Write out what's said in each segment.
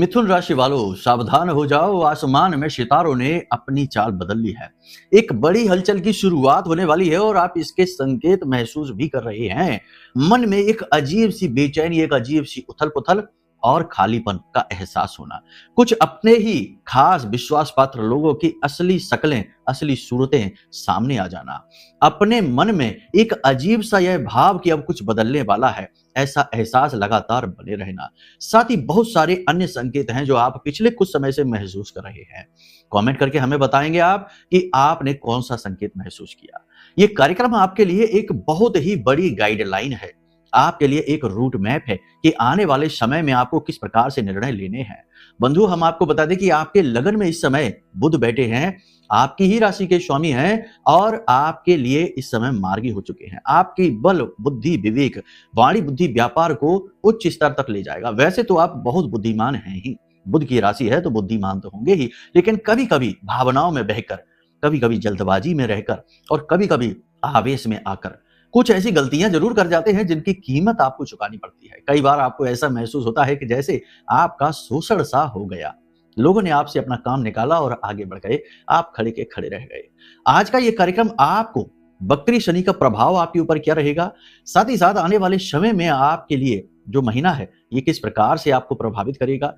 मिथुन राशि वालों सावधान हो जाओ, आसमान में सितारों ने अपनी चाल बदल ली है। एक बड़ी हलचल की शुरुआत होने वाली है और आप इसके संकेत महसूस भी कर रहे हैं। मन में एक अजीब सी बेचैनी, एक अजीब सी उथल पुथल और खालीपन का एहसास होना। कुछ अपने ही खास विश्वास पात्र लोगों की असली शक्लें, असली सूरतें सामने आ जाना। अपने मन में एक अजीब सा यह भाव कि अब कुछ बदलने वाला है, ऐसा एहसास लगातार बने रहना। साथ ही बहुत सारे अन्य संकेत हैं जो आप पिछले कुछ समय से महसूस कर रहे हैं। कमेंट करके हमें बताएंगे आप कि आपने कौन सा संकेत महसूस किया। ये कार्यक्रम आपके लिए एक बहुत ही बड़ी गाइडलाइन है, आपके लिए एक रूट मैप है कि आने वाले समय में आपको किस प्रकार से निर्णय लेने हैं। बंधु, हम आपको बता दें कि आपके लगन में इस समय बुध बैठे हैं, आपकी ही राशि के स्वामी हैं और आपके लिए इस समय मार्गी हो चुके हैं। आपकी बल, बुद्धि, विवेक, वाणी, बुद्धि, व्यापार को उच्च स्तर तक ले जाएगा। वैसे तो आप बहुत बुद्धिमान हैं ही, बुध की राशि है तो बुद्धिमान तो होंगे ही, लेकिन कभी कभी भावनाओं में बहकर, कभी कभी जल्दबाजी में रहकर और कभी कभी आवेश में आकर कुछ ऐसी गलतियां जरूर कर जाते हैं जिनकी कीमत आपको चुकानी पड़ती है। कई बार आपको ऐसा महसूस होता है कि जैसे आपका शोषण सा हो गया, लोगों ने आपसे अपना काम निकाला और आगे बढ़ गए, आप खड़े के खड़े रह गए। आज का ये कार्यक्रम आपको वक्री शनि का प्रभाव आपके ऊपर क्या रहेगा, साथ ही साथ आने वाले समय में आपके लिए जो महीना है ये किस प्रकार से आपको प्रभावित करेगा।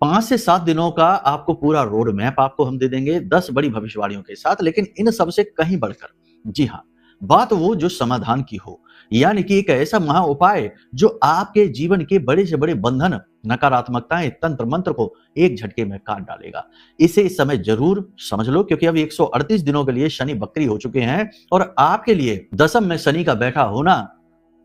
5 से 7 दिनों का आपको पूरा रोड मैप आपको हम दे देंगे 10 बड़ी भविष्यवाणियों के साथ, लेकिन इन सबसे कहीं बढ़कर, जी हाँ, बात वो जो समाधान की हो, यानी कि एक ऐसा महा उपाय जो आपके जीवन के बड़े से बड़े बंधन, नकारात्मकताएं, तंत्र मंत्र को एक झटके में काट डालेगा। इसे इस समय जरूर समझ लो, क्योंकि अब 138 दिनों के लिए शनि वक्री हो चुके हैं और आपके लिए दशम में शनि का बैठा होना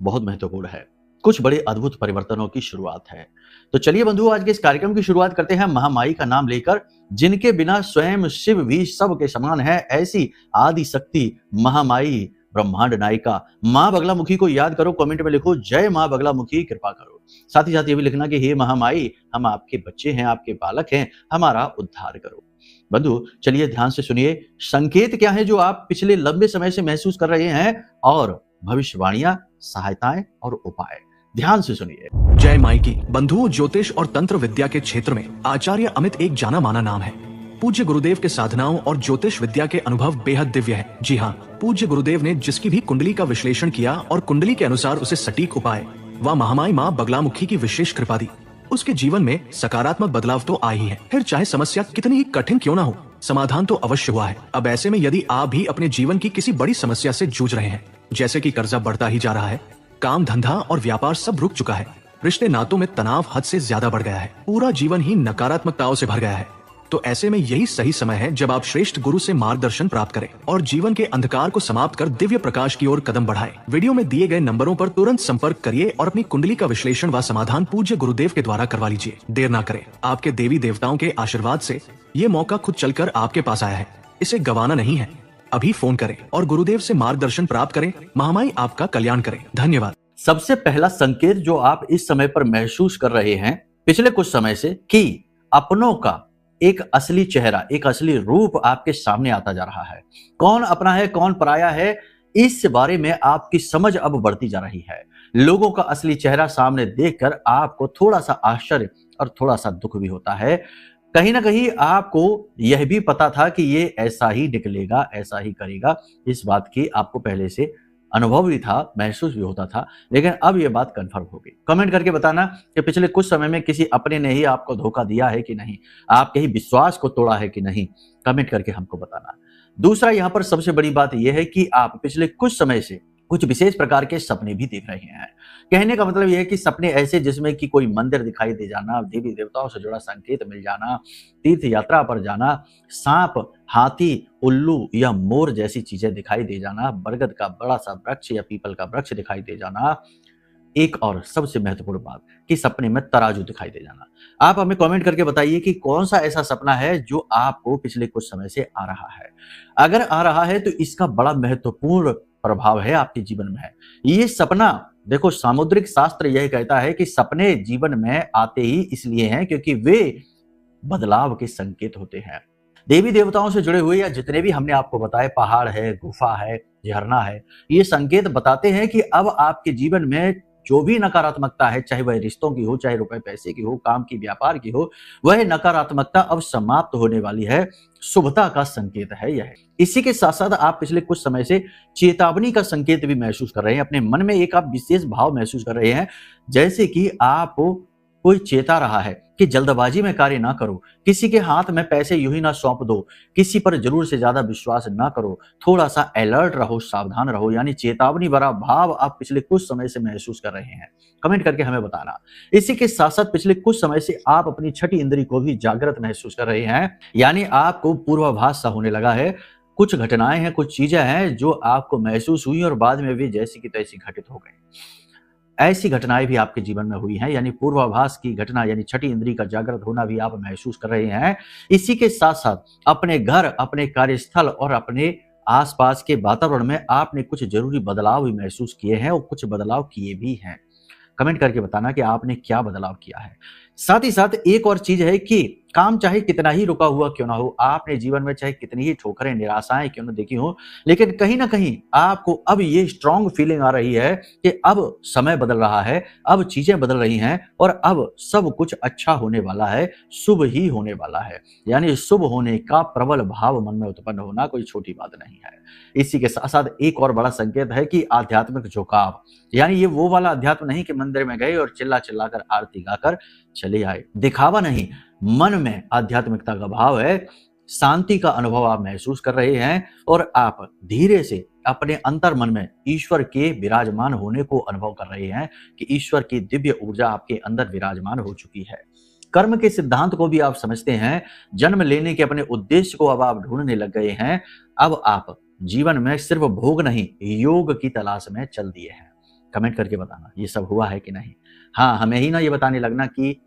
बहुत महत्वपूर्ण है। कुछ बड़े अद्भुत परिवर्तनों की शुरुआत है। तो चलिए बंधु, आज के इस कार्यक्रम की शुरुआत करते हैं महामाई का नाम लेकर, जिनके बिना स्वयं शिव भी सब के समान है। ऐसी आदि शक्ति महामाई, ब्रह्मांड नायिका मां बगलामुखी को याद करो। कमेंट में लिखो जय मां बगलामुखी, कृपा करो। साथ ही साथ ये भी लिखना कि हे महामाई, हम आपके बच्चे हैं, आपके बालक हैं, हमारा उद्धार करो। बंधु चलिए ध्यान से सुनिए, संकेत क्या है जो आप पिछले लंबे समय से महसूस कर रहे हैं और भविष्यवाणियां, सहायताएं और उपाय। ध्यान से सुनिए। जय माई की। बंधुओं, ज्योतिष और तंत्र विद्या के क्षेत्र में आचार्य अमित एक जाना माना नाम है। पूज्य गुरुदेव के साधनाओं और ज्योतिष विद्या के अनुभव बेहद दिव्य है। जी हाँ, पूज्य गुरुदेव ने जिसकी भी कुंडली का विश्लेषण किया और कुंडली के अनुसार उसे सटीक उपाय व महामाई माँ बगलामुखी की विशेष कृपा दी, उसके जीवन में सकारात्मक बदलाव तो आ ही है। फिर चाहे समस्या कितनी ही कठिन क्यों न हो, समाधान तो अवश्य हुआ है। अब ऐसे में यदि आप भी अपने जीवन की किसी बड़ी समस्या से जूझ रहे हैं, जैसे कि कर्जा बढ़ता ही जा रहा है, काम धंधा और व्यापार सब रुक चुका है, रिश्ते नातों में तनाव हद से ज्यादा बढ़ गया है, पूरा जीवन ही नकारात्मकताओं से भर गया है, तो ऐसे में यही सही समय है जब आप श्रेष्ठ गुरु से मार्गदर्शन प्राप्त करें और जीवन के अंधकार को समाप्त कर दिव्य प्रकाश की ओर कदम बढ़ाएं। वीडियो में दिए गए नंबरों पर तुरंत संपर्क करिए और अपनी कुंडली का विश्लेषण व समाधान पूज्य गुरुदेव के द्वारा करवा लीजिए। देर ना करें, आपके देवी देवताओं के आशीर्वाद से ये मौका खुद चलकर आपके पास आया है, इसे गंवाना नहीं है। अभी फोन करें और गुरुदेव से मार्गदर्शन प्राप्त करें। महामाई आपका कल्याण करें। धन्यवाद। सबसे पहला संकेत जो आप इस समय पर महसूस कर रहे हैं पिछले कुछ समय से, कि अपनों का एक असली चेहरा, एक असली रूप आपके सामने आता जा रहा है। कौन अपना है, कौन पराया है, इस बारे में आपकी समझ अब बढ़ती जा रही है। लोगों का असली चेहरा सामने देखकर आपको थोड़ा सा आश्चर्य और थोड़ा सा दुख भी होता है। कहीं ना कहीं आपको यह भी पता था कि ये ऐसा ही निकलेगा, ऐसा ही करेगा, इस बात की आपको पहले से अनुभव भी था, महसूस भी होता था, लेकिन अब ये बात कंफर्म हो गई। कमेंट करके बताना कि पिछले कुछ समय में किसी अपने ने ही आपको धोखा दिया है कि नहीं, आपके ही विश्वास को तोड़ा है कि नहीं। कमेंट करके हमको बताना। दूसरा, यहाँ पर सबसे बड़ी बात यह है कि आप पिछले कुछ समय से कुछ विशेष प्रकार के सपने भी देख रहे हैं। कहने का मतलब यह है कि सपने ऐसे जिसमें कि कोई मंदिर दिखाई दे जाना, देवी देवताओं से जुड़ा संकेत मिल जाना, तीर्थ यात्रा पर जाना, सांप, हाथी, उल्लू या मोर जैसी चीजें दिखाई दे जाना, बरगद का बड़ा सा वृक्ष या पीपल का वृक्ष दिखाई दे जाना। एक और सबसे महत्वपूर्ण बात कि सपने में तराजू दिखाई दे जाना। आप हमें कमेंट करके बताइए कि कौन सा ऐसा सपना है जो आपको पिछले कुछ समय से आ रहा है। अगर आ रहा है तो इसका बड़ा महत्वपूर्ण प्रभाव है आपके जीवन में है। ये सपना, देखो, सामुद्रिक शास्त्र यह कहता है कि सपने जीवन में आते ही इसलिए हैं क्योंकि वे बदलाव के संकेत होते हैं। देवी देवताओं से जुड़े हुए या जितने भी हमने आपको बताए, पहाड़ है, गुफा है, झरना है, ये संकेत बताते हैं कि अब आपके जीवन में जो भी नकारात्मकता है, चाहे वह रिश्तों की हो, चाहे रुपए पैसे की हो, काम की, व्यापार की हो, वह नकारात्मकता अब समाप्त होने वाली है। शुभता का संकेत है यह। इसी के साथ साथ आप पिछले कुछ समय से चेतावनी का संकेत भी महसूस कर रहे हैं। अपने मन में एक आप विशेष भाव महसूस कर रहे हैं, जैसे कि आपको कोई चेता रहा है कि जल्दबाजी में कार्य ना करो, किसी के हाथ में पैसे यूं ही ना सौंप दो, किसी पर जरूर से ज्यादा विश्वास ना करो, थोड़ा सा अलर्ट रहो, सावधान रहो। यानी चेतावनी भरा भाव आप पिछले कुछ समय से महसूस कर रहे हैं। कमेंट करके हमें बताना। इसी के साथ साथ पिछले कुछ समय से आप अपनी छठी इंद्री को भी जागृत महसूस कर रहे हैं, यानी आपको पूर्वाभास सा होने लगा है। कुछ घटनाएं हैं, कुछ चीजें हैं जो आपको महसूस हुई और बाद में भी जैसी की तैसी घटित हो गई। ऐसी घटनाएं भी आपके जीवन में हुई हैं, यानी पूर्वाभास की घटना, यानी छठी इंद्री का जागृत होना भी आप महसूस कर रहे हैं। इसी के साथ साथ अपने घर, अपने कार्यस्थल और अपने आसपास के वातावरण में आपने कुछ जरूरी बदलाव भी महसूस किए हैं और कुछ बदलाव किए भी हैं। कमेंट करके बताना कि आपने क्या बदलाव किया है। साथ ही साथ एक और चीज है कि काम चाहे कितना ही रुका हुआ क्यों ना हो, आपने जीवन में चाहे कितनी ही ठोकरें, निराशाएं क्यों ना देखी हो, लेकिन कहीं ना कहीं आपको अब ये स्ट्रांग फीलिंग आ रही है कि अब समय बदल रहा है, अब चीजें बदल रही हैं और अब सब कुछ अच्छा होने वाला है, शुभ ही होने वाला है। यानी शुभ होने का प्रबल भाव मन में उत्पन्न होना कोई छोटी बात नहीं है। इसी के साथ साथ एक और बड़ा संकेत है कि आध्यात्मिक झुकाव, यानी ये वो वाला अध्यात्म नहीं कि मंदिर में गए और चिल्ला चिल्ला कर आरती गाकर चले आए, दिखावा नहीं, मन में आध्यात्मिकता का भाव है। शांति का अनुभव आप महसूस कर रहे हैं और आप धीरे से अपने अंतर मन में ईश्वर के विराजमान होने को अनुभव कर रहे हैं कि ईश्वर की दिव्य ऊर्जा आपके अंदर विराजमान हो चुकी है। कर्म के सिद्धांत को भी आप समझते हैं, जन्म लेने के अपने उद्देश्य को अब आप ढूंढने लग गए हैं। अब आप जीवन में सिर्फ भोग नहीं, योग की तलाश में चल दिए हैं। कमेंट करके बताना ये सब हुआ है कि नहीं। हाँ, हमें ही ना ये बताने लगना कि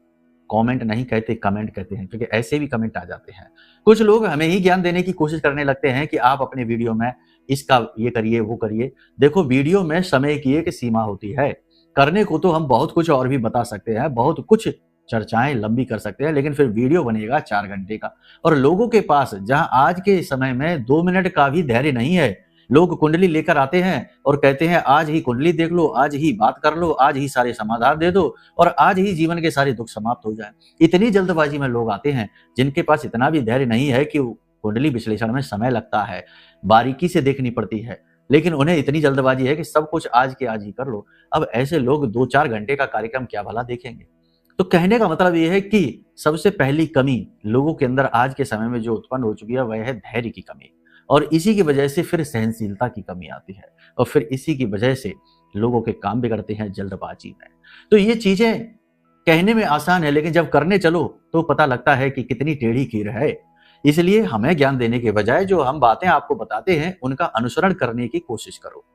कमेंट नहीं कहते, कमेंट कहते हैं, क्योंकि ऐसे भी कमेंट आ जाते हैं। कुछ लोग हमें ही ज्ञान देने की कोशिश करने लगते हैं कि आप अपने वीडियो में इसका ये करिए, वो करिए। देखो, वीडियो में समय की एक सीमा होती है। करने को तो हम बहुत कुछ और भी बता सकते हैं, बहुत कुछ चर्चाएं लंबी कर सकते हैं, लेकिन फिर वीडियो बनेगा 4 घंटे का। और लोगों के पास जहां आज के समय में 2 मिनट का भी धैर्य नहीं है, लोग कुंडली लेकर आते हैं और कहते हैं आज ही कुंडली देख लो, आज ही बात कर लो, आज ही सारे समाधान दे दो और आज ही जीवन के सारे दुख समाप्त हो जाए। इतनी जल्दबाजी में लोग आते हैं जिनके पास इतना भी धैर्य नहीं है कि कुंडली विश्लेषण में समय लगता है, बारीकी से देखनी पड़ती है, लेकिन उन्हें इतनी जल्दबाजी है कि सब कुछ आज के आज ही कर लो। अब ऐसे लोग 2-4 घंटे का कार्यक्रम क्या भला देखेंगे। तो कहने का मतलब यह है कि सबसे पहली कमी लोगों के अंदर आज के समय में जो उत्पन्न हो चुकी है वह है धैर्य की कमी, और इसी की वजह से फिर सहनशीलता की कमी आती है और फिर इसी की वजह से लोगों के काम बिगड़ते हैं जल्दबाजी में। तो ये चीजें कहने में आसान है, लेकिन जब करने चलो तो पता लगता है कि कितनी टेढ़ी खीर है। इसलिए हमें ज्ञान देने के बजाय जो हम बातें आपको बताते हैं उनका अनुसरण करने की कोशिश करो।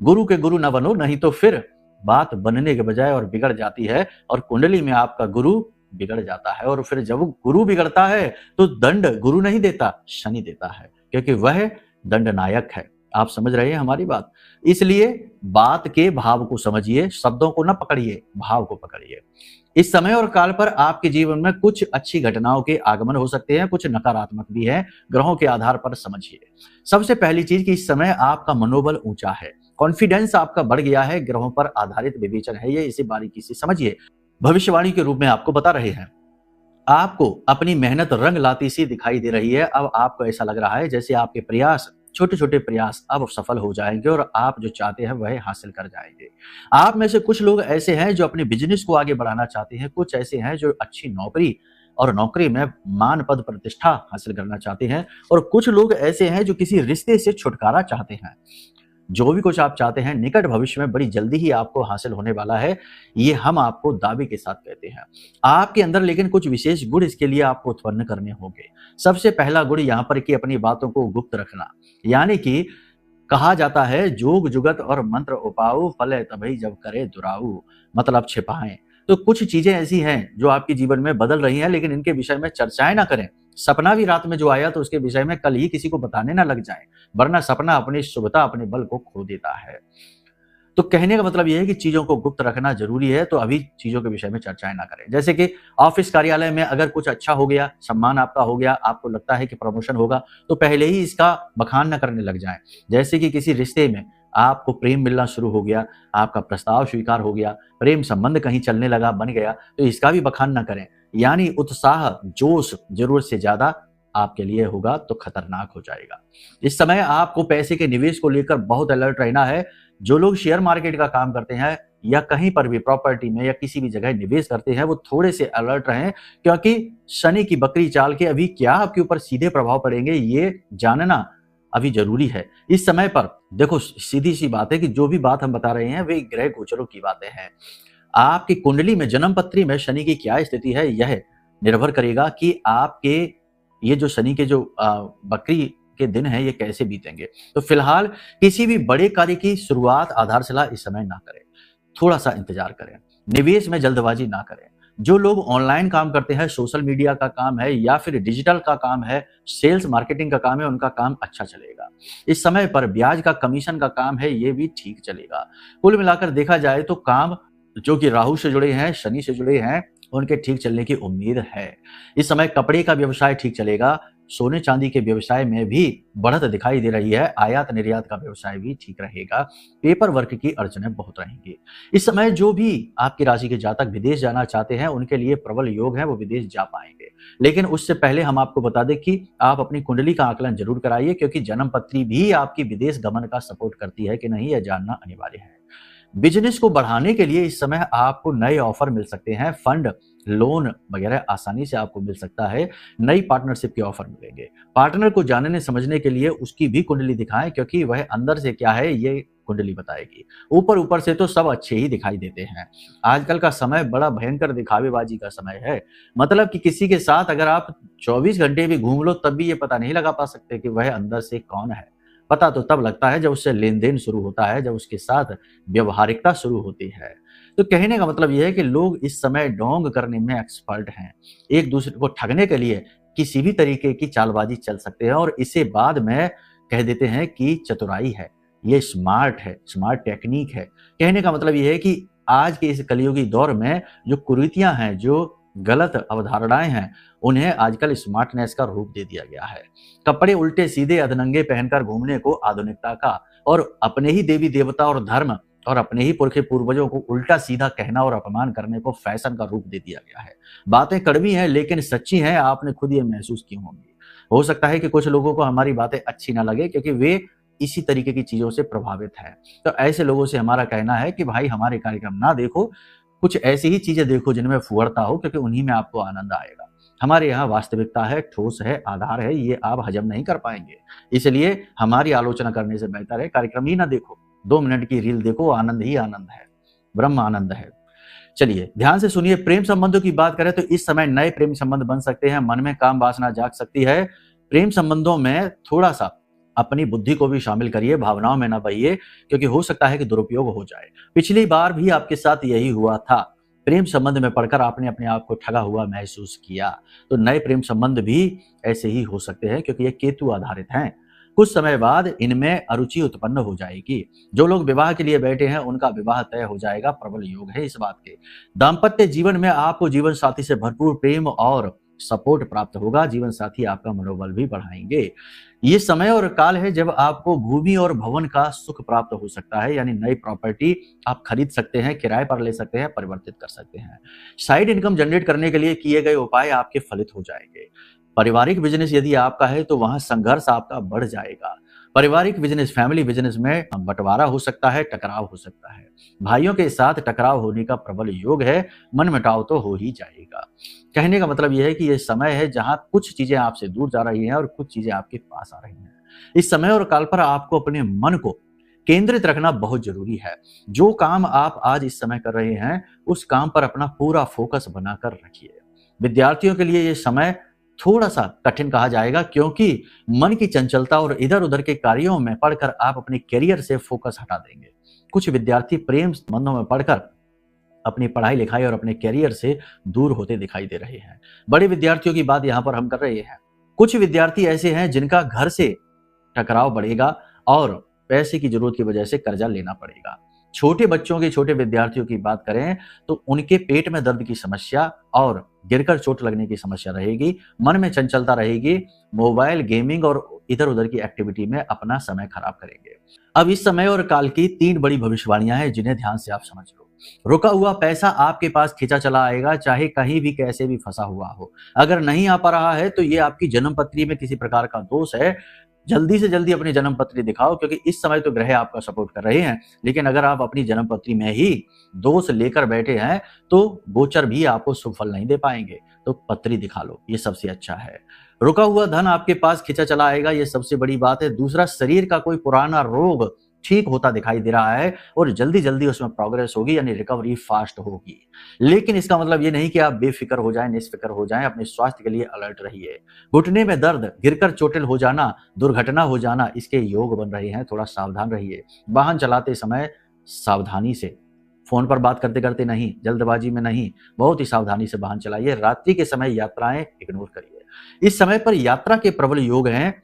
गुरु के गुरु न बनो, नहीं तो फिर बात बनने के बजाय और बिगड़ जाती है और कुंडली में आपका गुरु बिगड़ जाता है। और फिर जब गुरु बिगड़ता है तो दंड गुरु नहीं देता, शनि देता है, क्योंकि वह दंडनायक है। आप समझ रहे हैं हमारी बात। इसलिए बात के भाव को समझिए, शब्दों को न पकड़िए, भाव को पकड़िए। इस समय और काल पर आपके जीवन में कुछ अच्छी घटनाओं के आगमन हो सकते हैं, कुछ नकारात्मक भी है। ग्रहों के आधार पर समझिए। सबसे पहली चीज कि इस समय आपका मनोबल ऊंचा है, कॉन्फिडेंस आपका बढ़ गया है, ग्रहों पर आधारित विवेचन है ये, इसे बारीकी से समझिए। भविष्यवाणी के रूप में आपको बता रहे हैं, आपको अपनी मेहनत रंग लाती सी दिखाई दे रही है। अब आपको ऐसा लग रहा है जैसे आपके प्रयास, छोटे छोटे प्रयास अब सफल हो जाएंगे और आप जो चाहते हैं वह हासिल कर जाएंगे। आप में से कुछ लोग ऐसे हैं जो अपने बिजनेस को आगे बढ़ाना चाहते हैं, कुछ ऐसे हैं जो अच्छी नौकरी और नौकरी में मान पद प्रतिष्ठा हासिल करना चाहते हैं, और कुछ लोग ऐसे हैं जो किसी रिश्ते से छुटकारा चाहते हैं। जो भी कुछ आप चाहते हैं निकट भविष्य में बड़ी जल्दी ही आपको हासिल होने वाला है, ये हम आपको दावे के साथ कहते हैं। आपके अंदर लेकिन कुछ विशेष गुण इसके लिए आपको उत्पन्न करने होंगे। सबसे पहला गुण यहाँ पर कि अपनी बातों को गुप्त रखना, यानी कि कहा जाता है जोग जुगत और मंत्र उपाऊ, फले तभी जब करे दुराऊ, मतलब छिपाएं। तो कुछ चीजें ऐसी हैं जो आपके जीवन में बदल रही हैं, लेकिन इनके विषय में चर्चाएं ना करें। सपना भी रात में जो आया तो उसके विषय में कल ही किसी को बताने ना लग जाए, वरना सपना अपनी शुभता, अपने बल को खो देता है। तो कहने का मतलब यह है कि चीजों को गुप्त रखना जरूरी है, तो अभी चीजों के विषय में चर्चाएं ना करें। जैसे कि ऑफिस कार्यालय में अगर कुछ अच्छा हो गया, सम्मान आपका हो गया, आपको लगता है कि प्रमोशन होगा, तो पहले ही इसका बखान न करने लग जाएं। जैसे कि किसी रिश्ते में आपको प्रेम मिलना शुरू हो गया, आपका प्रस्ताव स्वीकार हो गया, प्रेम संबंध कहीं चलने लगा, बन गया, तो इसका भी बखान ना करें। यानी उत्साह, जोश जरूरत से ज्यादा आपके लिए होगा तो खतरनाक हो जाएगा। इस समय आपको पैसे के निवेश को लेकर बहुत अलर्ट रहना है। जो लोग शेयर मार्केट का काम करते हैं या कहीं पर भी प्रॉपर्टी में या किसी भी जगह निवेश करते हैं, वो थोड़े से अलर्ट रहें, क्योंकि शनि की बकरी चाल के अभी क्या आपके ऊपर सीधे प्रभाव पड़ेंगे ये जानना अभी जरूरी है। इस समय पर देखो, सीधी सी बात है कि जो भी बात हम बता रहे हैं वे ग्रह गोचरों की बातें हैं। आपकी कुंडली में, जन्म पत्री में शनि की क्या स्थिति है, यह निर्भर करेगा कि आपके ये जो शनि के जो बकरी के दिन है ये कैसे बीतेंगे। तो फिलहाल किसी भी बड़े कार्य की शुरुआत, आधारशिला इस समय ना करें, थोड़ा सा इंतजार करें, निवेश में जल्दबाजी ना करें। जो लोग ऑनलाइन काम करते हैं, सोशल मीडिया का काम है या फिर डिजिटल का काम है, सेल्स मार्केटिंग का काम है, उनका काम अच्छा चलेगा। इस समय पर ब्याज का, कमीशन का काम है, ये भी ठीक चलेगा। कुल मिलाकर देखा जाए तो काम जो कि राहु से जुड़े हैं, शनि से जुड़े हैं, उनके ठीक चलने की उम्मीद है। इस समय कपड़े का व्यवसाय ठीक चलेगा, सोने चांदी के व्यवसाय में भी बढ़त दिखाई दे रही है, आयात निर्यात का व्यवसाय भी ठीक रहेगा, पेपर वर्क की अड़चनें बहुत रहेंगी। इस समय जो भी आपकी राशि के जातक विदेश जाना चाहते हैं, उनके लिए प्रबल योग है, वो विदेश जा पाएंगे। लेकिन उससे पहले हम आपको बता दें कि आप अपनी कुंडली का आकलन जरूर कराइए, क्योंकि जन्म पत्री भी आपकी विदेश गमन का सपोर्ट करती है कि नहीं, यह जानना अनिवार्य है। बिजनेस को बढ़ाने के लिए इस समय आपको नए ऑफर मिल सकते हैं, फंड, लोन वगैरह आसानी से आपको मिल सकता है। नई पार्टनरशिप के ऑफर मिलेंगे। पार्टनर को जानने समझने के लिए उसकी भी कुंडली दिखाएं, क्योंकि वह अंदर से क्या है ये कुंडली बताएगी। ऊपर ऊपर से तो सब अच्छे ही दिखाई देते हैं। आजकल का समय बड़ा भयंकर दिखावेबाजी का समय है। मतलब कि किसी के साथ अगर आप 24 घंटे भी घूम लो तब भी ये पता नहीं लगा पा सकते कि वह अंदर से कौन है। पता तो तब लगता है जब उससे लेन देन शुरू होता है, जब उसके साथ व्यवहारिकता शुरू होती है। तो कहने का मतलब यह है कि लोग इस समय ढोंग करने में एक्सपर्ट हैं। एक दूसरे को ठगने के लिए किसी भी तरीके की चालबाजी चल सकते हैं और इसे बाद में कह देते हैं कि चतुराई है, ये स्मार्ट है, स्मार्ट टेक्निक है। कहने का मतलब यह है कि आज के इस कलयुगी दौर में जो कुरीतियां हैं, जो गलत अवधारणाएं हैं, उन्हें आजकल स्मार्टनेस का रूप दे दिया गया है। कपड़े उल्टे सीधे अधनंगे पहनकर घूमने को आधुनिकता का, और अपने ही देवी देवता और धर्म और अपने ही पुरखे पूर्वजों को उल्टा सीधा कहना और अपमान करने को फैशन का रूप दे दिया गया है। बातें कड़वी हैं लेकिन सच्ची हैं, आपने खुद ये महसूस की होंगी। हो सकता है कि कुछ लोगों को हमारी बातें अच्छी ना लगे, क्योंकि वे इसी तरीके की चीजों से प्रभावित हैं। तो ऐसे लोगों से हमारा कहना है कि भाई हमारे कार्यक्रम ना देखो, कुछ ऐसी ही चीजें देखो जिनमें फुहरता हो, क्योंकि उन्हीं में आपको आनंद आएगा। हमारे यहाँ वास्तविकता है, ठोस है, आधार है, ये आप हजम नहीं कर पाएंगे। इसलिए हमारी आलोचना करने से बेहतर है कार्यक्रम ही ना देखो, 2 मिनट की रील देखो, आनंद ही आनंद है, ब्रह्म आनंद है। चलिए ध्यान से सुनिए। प्रेम संबंधों की बात करें तो इस समय नए प्रेम संबंध बन सकते हैं, मन में काम वासना जाग सकती है। प्रेम संबंधों में थोड़ा सा अपनी बुद्धि को भी शामिल करिए, भावनाओं में ना बहिए, क्योंकि हो सकता है कि दुरुपयोग हो जाए। पिछली बार भी आपके साथ यही हुआ था, प्रेम संबंध में पढ़कर आपने अपने आप को ठगा हुआ महसूस किया। तो नए प्रेम संबंध भी ऐसे ही हो सकते हैं, क्योंकि ये केतु आधारित हैं। कुछ समय बाद इनमें अरुचि उत्पन्न हो जाएगी। जो लोग विवाह के लिए बैठे हैं उनका विवाह तय हो जाएगा, प्रबल योग है इस बात के। दाम्पत्य जीवन में आपको जीवन साथी से भरपूर प्रेम और सपोर्ट प्राप्त होगा। जीवन साथी आपका मनोबल भी बढ़ाएंगे। ये समय और काल है जब आपको भूमि और भवन का सुख प्राप्त हो सकता है, यानी नई प्रॉपर्टी आप खरीद सकते हैं, किराए पर ले सकते हैं, परिवर्तित कर सकते हैं। साइड इनकम जनरेट करने के लिए किए गए उपाय आपके फलित हो जाएंगे। पारिवारिक बिजनेस यदि आपका है तो वहां संघर्ष आपका बढ़ जाएगा। पारिवारिक बिजनेस, फैमिली बिजनेस में बंटवारा हो सकता है, टकराव हो सकता है। भाइयों के साथ टकराव होने का प्रबल योग है, मनमुटाव तो हो ही जाएगा। कहने का मतलब यह है कि यह समय है जहां कुछ चीजें आपसे दूर जा रही हैं और कुछ चीजें आपके पास आ रही हैं। इस समय और काल पर आपको अपने मन को केंद्रित रखना बहुत जरूरी है। जो काम आप आज इस समय कर रहे हैं उस काम पर अपना पूरा फोकस बनाकर रखिए। विद्यार्थियों के लिए यह समय थोड़ा सा कठिन कहा जाएगा, क्योंकि मन की चंचलता और इधर उधर के कार्यों में पढ़कर आप अपने करियर से फोकस हटा देंगे। कुछ विद्यार्थी प्रेम संबंधों में पढ़कर अपनी पढ़ाई लिखाई और अपने करियर से दूर होते दिखाई दे रहे हैं। बड़े विद्यार्थियों की बात यहाँ पर हम कर रहे हैं। कुछ विद्यार्थी ऐसे हैं जिनका घर से टकराव बढ़ेगा और पैसे की जरूरत की वजह से कर्जा लेना पड़ेगा। छोटे बच्चों के, छोटे विद्यार्थियों की बात करें तो उनके पेट में दर्द की समस्या और गिरकर चोट लगने की समस्या रहेगी। मन में चंचलता रहेगी। मोबाइल गेमिंग और इधर उधर की एक्टिविटी में अपना समय खराब करेंगे। अब इस समय और काल की 3 बड़ी भविष्यवाणियां हैं जिन्हें ध्यान से आप समझ लो। रुका हुआ पैसा आपके पास खींचा चला आएगा, चाहे कहीं भी कैसे भी फंसा हुआ हो। अगर नहीं आ पा रहा है तो ये आपकी जन्म पत्री में किसी प्रकार का दोष है। जल्दी से जल्दी अपनी जन्म पत्री दिखाओ, क्योंकि इस समय तो ग्रह आपका सपोर्ट कर रहे हैं, लेकिन अगर आप अपनी जन्म पत्री में ही दोष लेकर बैठे हैं तो गोचर भी आपको शुभ फल नहीं दे पाएंगे। तो पत्री दिखा लो, ये सबसे अच्छा है। रुका हुआ धन आपके पास खींचा चला आएगा, ये सबसे बड़ी बात है। दूसरा, शरीर का कोई पुराना रोग ठीक होता दिखाई दे रहा है और जल्दी जल्दी उसमें प्रोग्रेस होगी, यानी रिकवरी फास्ट होगी। लेकिन इसका मतलब ये नहीं कि आप बेफिक्र हो जाएं, निष्फिक्र हो जाएं। अपने स्वास्थ्य के लिए अलर्ट रहिए। घुटने में दर्द, गिरकर चोटिल हो जाना, दुर्घटना हो जाना, इसके योग बन रहे हैं, थोड़ा सावधान रहिए। वाहन चलाते समय सावधानी से, फोन पर बात करते करते नहीं, जल्दबाजी में नहीं, बहुत ही सावधानी से वाहन चलाइए। रात्रि के समय यात्राएं इग्नोर करिए। इस समय पर यात्रा के प्रबल योग हैं।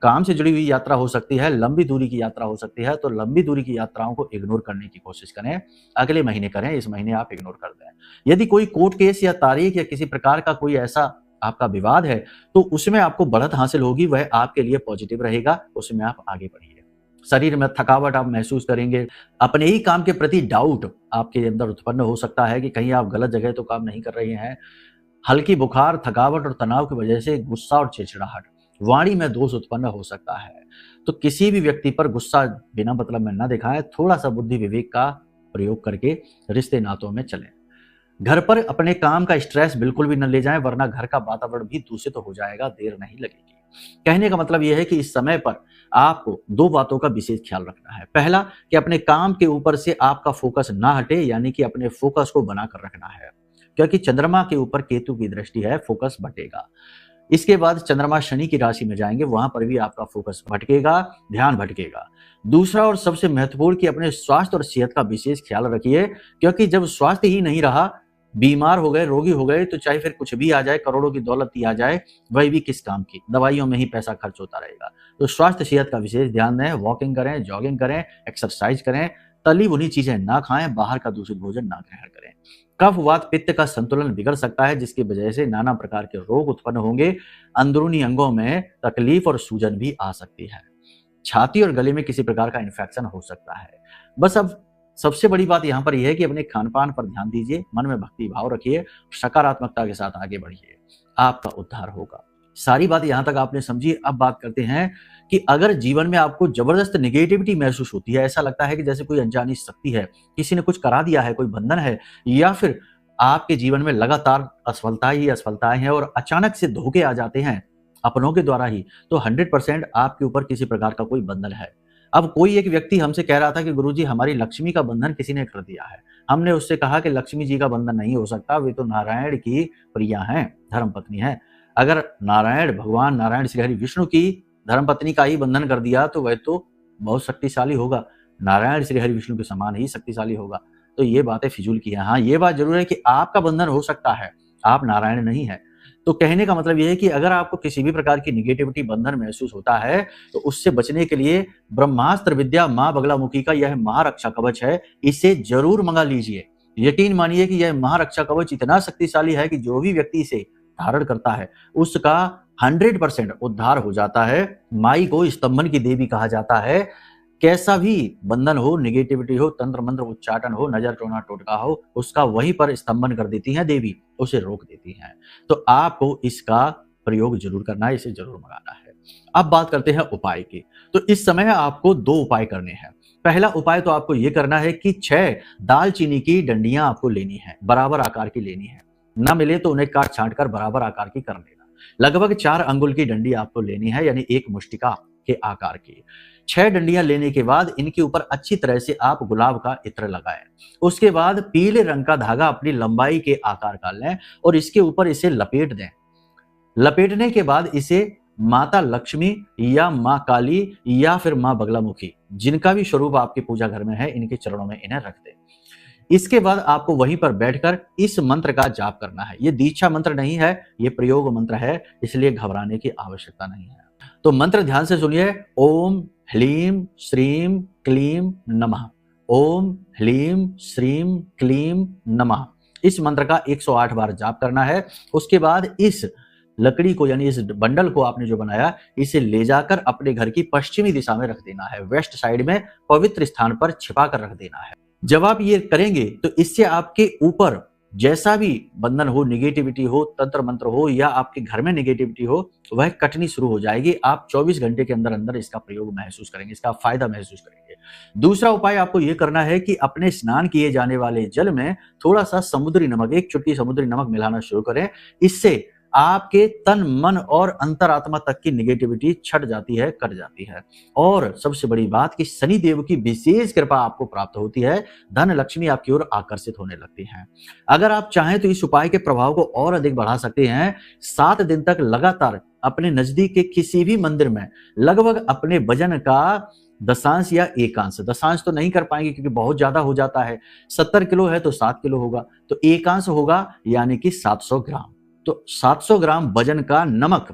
काम से जुड़ी हुई यात्रा हो सकती है, लंबी दूरी की यात्रा हो सकती है, तो लंबी दूरी की यात्राओं को इग्नोर करने की कोशिश करें। अगले महीने करें, इस महीने आप इग्नोर कर दें। यदि कोई कोर्ट केस या तारीख या किसी प्रकार का कोई ऐसा आपका विवाद है तो उसमें आपको बढ़त हासिल होगी, वह आपके लिए पॉजिटिव रहेगा, उसमें आप आगे बढ़िए। शरीर में थकावट आप महसूस करेंगे। अपने ही काम के प्रति डाउट आपके अंदर उत्पन्न हो सकता है कि कहीं आप गलत जगह तो काम नहीं कर रहे हैं। हल्की बुखार, थकावट और तनाव की वजह से गुस्सा और चिड़चिड़ाहट, वाणी में दोष उत्पन्न हो सकता है। तो किसी भी व्यक्ति पर गुस्सा बिना मतलब में न दिखाएं, थोड़ा सा बुद्धि विवेक का प्रयोग करके रिश्ते नातों में चलें। घर पर अपने काम का स्ट्रेस बिल्कुल भी न ले जाएं, वरना घर का वातावरण भी दूषित हो जाएगा, देर नहीं लगेगी। कहने का मतलब यह है कि इस समय पर आपको 2 बातों का विशेष ख्याल रखना है। पहला, कि अपने काम के ऊपर से आपका फोकस ना हटे, यानी कि अपने फोकस को बनाकर रखना है, क्योंकि चंद्रमा के ऊपर केतु की दृष्टि है, फोकस भटेगा। इसके बाद चंद्रमा शनि की राशि में जाएंगे, वहां पर भी आपका फोकस भटकेगा, ध्यान भटकेगा। दूसरा और सबसे महत्वपूर्ण, कि अपने स्वास्थ्य और सेहत का विशेष ख्याल रखिए, क्योंकि जब स्वास्थ्य ही नहीं रहा, बीमार हो गए, रोगी हो गए, तो चाहे फिर कुछ भी आ जाए, करोड़ों की दौलत ही आ जाए, वही भी किस काम की, दवाइयों में ही पैसा खर्च होता रहेगा। तो स्वास्थ्य सेहत का विशेष ध्यान दें। वॉकिंग करें, जॉगिंग करें, एक्सरसाइज करें, तली भुनी चीजें ना खाएं, बाहर का दूषित भोजन ना ग्रहण करें। कफ वात पित्त का संतुलन बिगड़ सकता है, जिसकी वजह से नाना प्रकार के रोग उत्पन्न होंगे। अंदरूनी अंगों में तकलीफ और सूजन भी आ सकती है। छाती और गले में किसी प्रकार का इन्फेक्शन हो सकता है। बस अब सबसे बड़ी बात यहाँ पर यह है कि अपने खान पान पर ध्यान दीजिए, मन में भक्ति भाव रखिए, सकारात्मकता के साथ आगे बढ़िए, आपका उद्धार होगा। सारी बात यहाँ तक आपने समझी। अब बात करते हैं कि अगर जीवन में आपको जबरदस्त नेगेटिविटी महसूस होती है, ऐसा लगता है कि जैसे कोई अनजानी शक्ति है, किसी ने कुछ करा दिया है, कोई बंधन है, या फिर आपके जीवन में लगातार असफलताएं ही असफलताएं हैं और अचानक से धोखे आ जाते हैं अपनों के द्वारा ही, तो 100% आपके ऊपर किसी प्रकार का कोई बंधन है। अब कोई एक व्यक्ति हमसे कह रहा था कि गुरुजी, हमारी लक्ष्मी का बंधन किसी ने कर दिया है। हमने उससे कहा कि लक्ष्मी जी का बंधन नहीं हो सकता, वे तो नारायण की प्रिया हैं, धर्मपत्नी हैं। अगर नारायण, भगवान नारायण श्री हरि विष्णु की धर्मपत्नी का ही बंधन कर दिया तो वह तो बहुत शक्तिशाली होगा, नारायण श्री हरि विष्णु के समान ही शक्तिशाली होगा। तो ये बातें फिजूल की हैं। हाँ, ये बात जरूर है कि आपका बंधन हो सकता है, आप नारायण नहीं है। तो कहने का मतलब यह है कि अगर आपको किसी भी प्रकार की निगेटिविटी बंधन महसूस होता है तो उससे बचने के लिए ब्रह्मास्त्र विद्या मां बगलामुखी का यह महारक्षा कवच है, इसे जरूर मंगा लीजिए। यकीन मानिए कि यह महारक्षा कवच इतना शक्तिशाली है कि जो भी व्यक्ति इसे धारण करता है उसका 100% उद्धार हो जाता है। माई को स्तंभन की देवी कहा जाता है। कैसा भी बंधन हो, निगेटिविटी हो, तंत्र मंत्र उच्चाटन हो, नजर टोना टोटका हो, उसका वहीं पर स्तंभन कर देती हैं देवी, उसे रोक देती हैं। तो आपको इसका प्रयोग जरूर करना है, इसे जरूर मंगाना है। अब बात करते हैं उपाय की। तो इस समय आपको 2 उपाय करने हैं। पहला उपाय तो आपको यह करना है कि 6 दालचीनी की डंडियां आपको लेनी है, बराबर आकार की लेनी है। ना मिले तो उन्हें काट छांट कर बराबर आकार की कर लेना। लगभग 4 अंगुल की डंडी आपको लेनी है, यानी 1 मुष्टिका के आकार की। 6 डंडियां लेने के बाद इनके ऊपर अच्छी तरह से आप गुलाब का इत्र लगाएं। उसके बाद पीले रंग का धागा अपनी लंबाई के आकार का लें और इसके ऊपर इसे लपेट दें। लपेटने के बाद इसे माता लक्ष्मी या मां काली या फिर मां बगलामुखी, जिनका भी स्वरूप आपके पूजा घर में है, इनके चरणों में इन्हें रख दें। इसके बाद आपको वहीं पर बैठकर इस मंत्र का जाप करना है। ये दीक्षा मंत्र नहीं है, ये प्रयोग मंत्र है, इसलिए घबराने की आवश्यकता नहीं है। तो मंत्र ध्यान से सुनिए। ओम ह्लीम श्रीम क्लीम नमः। ओम ह्लीम श्रीम क्लीम नमः। इस मंत्र का 108 बार जाप करना है। उसके बाद इस लकड़ी को यानी इस बंडल को आपने जो बनाया, इसे ले जाकर अपने घर की पश्चिमी दिशा में रख देना है, वेस्ट साइड में पवित्र स्थान पर छिपा कर रख देना है। जब आप ये करेंगे तो इससे आपके ऊपर जैसा भी बंधन हो, निगेटिविटी हो, तंत्र मंत्र हो या आपके घर में निगेटिविटी हो, वह कटनी शुरू हो जाएगी। आप 24 घंटे के अंदर अंदर इसका प्रयोग महसूस करेंगे, इसका फायदा महसूस करेंगे। दूसरा उपाय आपको यह करना है कि अपने स्नान किए जाने वाले जल में थोड़ा सा समुद्री नमक, 1 चुटकी समुद्री नमक मिलाना शुरू करें। इससे आपके तन, मन और अंतरात्मा तक की निगेटिविटी छट जाती है, कट जाती है। और सबसे बड़ी बात कि शनि देव की विशेष कृपा आपको प्राप्त होती है, धन लक्ष्मी आपकी ओर आकर्षित होने लगती है। अगर आप चाहें तो इस उपाय के प्रभाव को और अधिक बढ़ा सकते हैं। 7 दिन तक लगातार अपने नजदीक के किसी भी मंदिर में लगभग अपने वजन का दशांश या एकांश, दशांश तो नहीं कर पाएंगे क्योंकि बहुत ज्यादा हो जाता है, 70 किलो है तो 7 किलो होगा, तो एकांश होगा यानी कि 700 ग्राम। तो 700 ग्राम वजन का नमक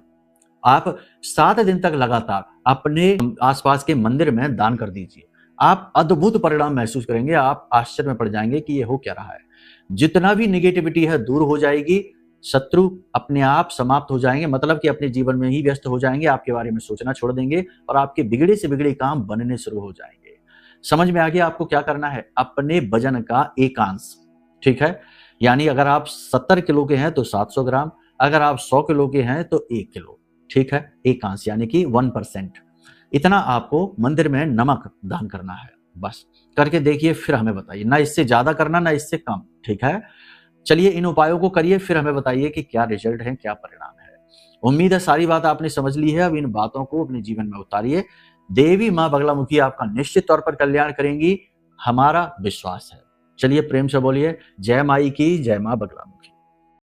आप 7 दिन तक लगातार अपने आसपास के मंदिर में दान कर दीजिए। आप अद्भुत परिणाम महसूस करेंगे, आप आश्चर्य में पड़ जाएंगे कि ये हो क्या रहा है। जितना भी निगेटिविटी है दूर हो जाएगी, शत्रु अपने आप समाप्त हो जाएंगे, मतलब कि अपने जीवन में ही व्यस्त हो जाएंगे, आपके बारे में सोचना छोड़ देंगे और आपके बिगड़े से बिगड़े काम बनने शुरू हो जाएंगे। समझ में आ गया आपको क्या करना है? अपने वजन का एकांश, ठीक है, यानी अगर आप 70 किलो के हैं तो 700 ग्राम, अगर आप 100 किलो के हैं तो 1 किलो, ठीक है, एकांश यानी कि 1%। इतना आपको मंदिर में नमक दान करना है। बस करके देखिए, फिर हमें बताइए, ना इससे ज्यादा करना ना इससे कम, ठीक है। चलिए इन उपायों को करिए, फिर हमें बताइए कि क्या रिजल्ट है, क्या परिणाम है। उम्मीद है सारी बात आपने समझ ली है। अब इन बातों को अपने जीवन में उतारिए। देवी माँ बगलामुखी आपका निश्चित तौर पर कल्याण करेंगी, हमारा विश्वास है। चलिए प्रेम से बोलिए, जय माई की, जय माँ बगलामुखी।